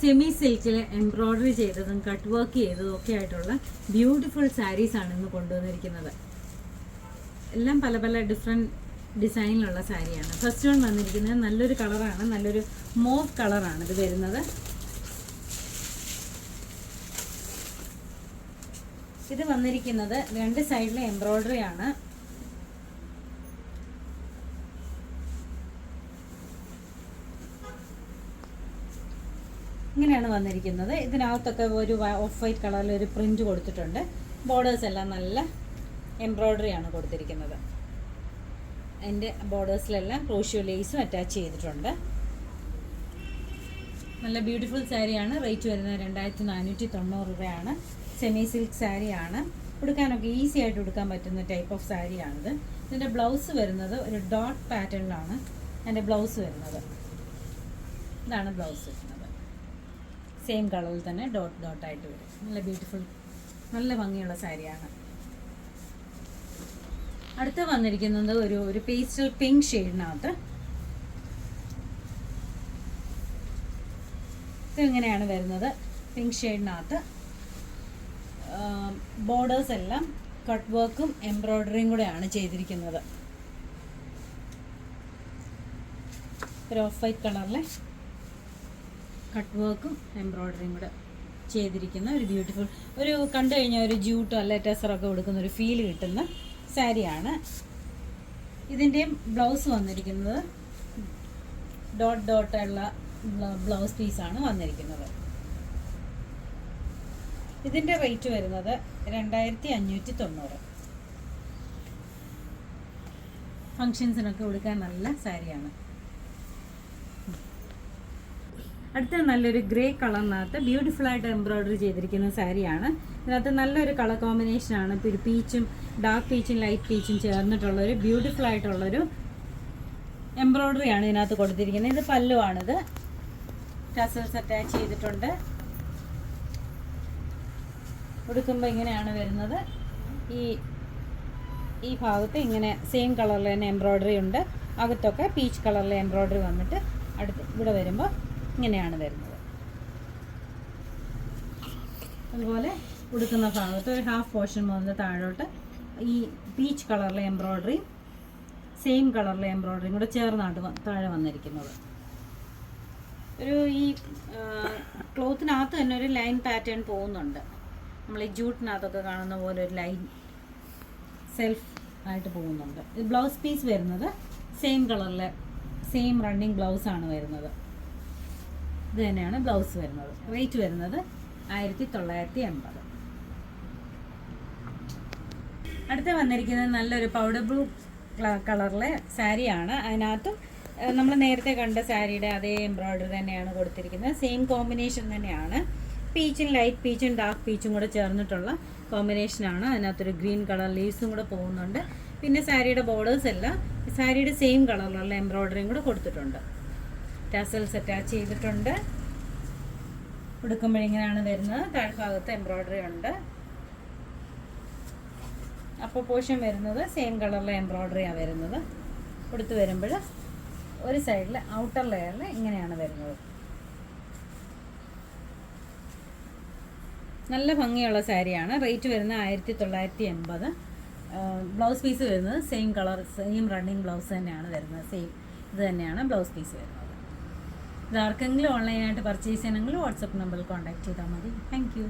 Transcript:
Semi സിൽക്കിൽ embroidery ചെയ്തതും cut work ചെയ്തതും ഒക്കെ ആയിട്ടുള്ള ബ്യൂട്ടിഫുൾ സാരീസാണ് ഇന്ന് കൊണ്ടുവന്നിരിക്കുന്നത്. എല്ലാം പല പല ഡിഫറെൻറ്റ് ഡിസൈനിലുള്ള സാരിയാണ്. ഫസ്റ്റ് വൺ വന്നിരിക്കുന്നത് നല്ലൊരു കളറാണ്, നല്ലൊരു മോവ് കളറാണ് ഇത് വരുന്നത്. ഇത് വന്നിരിക്കുന്നത് രണ്ട് സൈഡിലെ എംബ്രോയ്ഡറി ആണ്. ഇങ്ങനെയാണ് വന്നിരിക്കുന്നത്. ഇതിനകത്തൊക്കെ ഒരു ഓഫ് വൈറ്റ് കളറിൽ ഒരു പ്രിന്റ് കൊടുത്തിട്ടുണ്ട്. ബോർഡേഴ്സ് എല്ലാം നല്ല എംബ്രോയ്ഡറി ആണ് കൊടുത്തിരിക്കുന്നത്. അതിൻ്റെ ബോർഡേഴ്സിലെല്ലാം ക്രോഷ്യോ ലേസും അറ്റാച്ച് ചെയ്തിട്ടുണ്ട്. നല്ല ബ്യൂട്ടിഫുൾ സാരിയാണ്. റേറ്റ് വരുന്നത് 2490 രൂപയാണ്. സെമി സിൽക്ക് സാരിയാണ്. ഉടുക്കാനൊക്കെ ഈസി ആയിട്ട് ഉടുക്കാൻ പറ്റുന്ന ടൈപ്പ് ഓഫ് സാരിയാണിത്. ഇതിൻ്റെ ബ്ലൗസ് വരുന്നത് ഒരു ഡോട്ട് പാറ്റേണിലാണ് അതിൻ്റെ ബ്ലൗസ് വരുന്നത്. ഇതാണ് ബ്ലൗസ് വരുന്നത്. സെയിം കളറിൽ തന്നെ ഡോട്ട് ഡോട്ടായിട്ട് വരും. നല്ല ബ്യൂട്ടിഫുൾ, നല്ല ഭംഗിയുള്ള സാരിയാണ്. അടുത്ത വന്നിരിക്കുന്നത് ഒരു പേസ്റ്റൽ പിങ്ക് ഷെയ്ഡിനകത്ത്. ഇതെങ്ങനെയാണ് വരുന്നത്? പിങ്ക് ഷെയ്ഡിനകത്ത് ബോർഡേഴ്സ് എല്ലാം കട്ട് വർക്കും എംബ്രോയ്ഡറിയും കൂടെയാണ് ചെയ്തിരിക്കുന്നത്. ഒരു ഓഫ് വൈറ്റ് കളറിലെ കട്ട് വർക്കും എംബ്രോയ്ഡറിയും കൂടെ ചെയ്തിരിക്കുന്ന ഒരു ബ്യൂട്ടിഫുൾ, ഒരു കണ്ടു കഴിഞ്ഞാൽ ഒരു ജ്യൂട്ടോ അല്ല ടെസറൊക്കെ കൊടുക്കുന്ന ഒരു ഫീൽ കിട്ടുന്ന സാരിയാണ്. ഇതിൻ്റെയും ബ്ലൗസ് വന്നിരിക്കുന്നത് ഡോട്ട് ഡോട്ടുള്ള ബ്ലൗസ് പീസാണ് വന്നിരിക്കുന്നത്. ഇതിൻ്റെ റേറ്റ് വരുന്നത് 2590. ഫങ്ഷൻസിനൊക്കെ കൊടുക്കാൻ നല്ല സാരിയാണ്. അടുത്ത നല്ലൊരു ഗ്രേ കളറിനകത്ത് ബ്യൂട്ടിഫുൾ ആയിട്ട് എംബ്രോയ്ഡറി ചെയ്തിരിക്കുന്ന സാരിയാണ്. ഇതിനകത്ത് നല്ലൊരു കളർ കോമ്പിനേഷനാണ്. ഒരു പീച്ചും ഡാർക്ക് പീച്ചും ലൈറ്റ് പീച്ചും ചേർന്നിട്ടുള്ളൊരു ബ്യൂട്ടിഫുൾ ആയിട്ടുള്ളൊരു എംബ്രോയ്ഡറിയാണ് ഇതിനകത്ത് കൊടുത്തിരിക്കുന്നത്. ഇത് പല്ലുവാണിത്. ടസൽസ് അറ്റാച്ച് ചെയ്തിട്ടുണ്ട്. ഉടുക്കുമ്പോൾ ഇങ്ങനെയാണ് വരുന്നത്. ഈ ഭാഗത്ത് ഇങ്ങനെ സെയിം കളറിൽ തന്നെ എംബ്രോയ്ഡറി ഉണ്ട്. അകത്തൊക്കെ പീച്ച് കളറിലെ എംബ്രോയ്ഡറി വന്നിട്ട് അടുത്ത് ഇവിടെ വരുമ്പോൾ ഇങ്ങനെയാണ് വരുന്നത്. അതുപോലെ ഉടുക്കുന്ന ഭാഗത്ത് ഒരു ഹാഫ് പോർഷൻ മുതൽ താഴോട്ട് ഈ പീച്ച് കളറിലെ എംബ്രോയ്ഡറിയും സെയിം കളറിലെ എംബ്രോയ്ഡറിയും കൂടെ ചേർന്നാണ് താഴെ വന്നിരിക്കുന്നത്. ഈ ക്ലോത്തിനകത്ത് തന്നെ ഒരു ലൈൻ പാറ്റേൺ പോകുന്നുണ്ട്. നമ്മൾ ഈ ജൂട്ടിനകത്തൊക്കെ കാണുന്ന പോലെ ഒരു ലൈൻ സെൽഫ് ആയിട്ട് പോകുന്നുണ്ട്. ഇത് ബ്ലൗസ് പീസ് വരുന്നത് സെയിം കളറിലെ സെയിം റണ്ണിങ് ബ്ലൗസാണ് വരുന്നത്. ഇത് തന്നെയാണ് ബ്ലൗസ് വരുന്നത്. റേറ്റ് വരുന്നത് 1980. അടുത്ത വന്നിരിക്കുന്നത് നല്ലൊരു പൗഡർ ബ്ലൂ കളറിലെ സാരിയാണ്. അതിനകത്തും നമ്മൾ നേരത്തെ കണ്ട സാരിയുടെ അതേ എംബ്രോയ്ഡറി തന്നെയാണ് കൊടുത്തിരിക്കുന്നത്. സെയിം കോമ്പിനേഷൻ തന്നെയാണ്. പീച്ചും ലൈറ്റ് പീച്ചും ഡാർക്ക് പീച്ചും കൂടെ ചേർന്നിട്ടുള്ള കോമ്പിനേഷനാണ്. അതിനകത്തൊരു ഗ്രീൻ കളർ ലീവ്സും കൂടെ പോകുന്നുണ്ട്. പിന്നെ സാരിയുടെ ബോർഡേഴ്സ് എല്ലാം സാരിയുടെ സെയിം കളറിലുള്ള എംബ്രോയ്ഡറിയും കൂടെ കൊടുത്തിട്ടുണ്ട്. ടസൽസ് അറ്റാച്ച് ചെയ്തിട്ടുണ്ട്. ഉടുക്കുമ്പോഴിങ്ങനെയാണ് വരുന്നത്. താഴ്ഭാഗത്ത് എംബ്രോയ്ഡറി ഉണ്ട്. അപ്പോൾ പോർഷൻ വരുന്നത് സെയിം കളറിലെ എംബ്രോയ്ഡറിയാണ് വരുന്നത്. ഉടുത്ത് വരുമ്പോൾ ഒരു സൈഡിൽ ഔട്ടർ ലെയറിൽ ഇങ്ങനെയാണ് വരുന്നത്. നല്ല ഭംഗിയുള്ള സാരിയാണ്. റേറ്റ് വരുന്നത് 1980. ബ്ലൗസ് പീസ് വരുന്നത് same colour same running blouse തന്നെയാണ് വരുന്നത്. സെയിം ഇത് തന്നെയാണ് ബ്ലൗസ് പീസ് വരുന്നത്. ഇത് ആർക്കെങ്കിലും ഓൺലൈനായിട്ട് പർച്ചേസ് ചെയ്യണമെങ്കിൽ വാട്സപ്പ് നമ്പറിൽ കോൺടാക്ട് ചെയ്താൽ മതി. Thank you.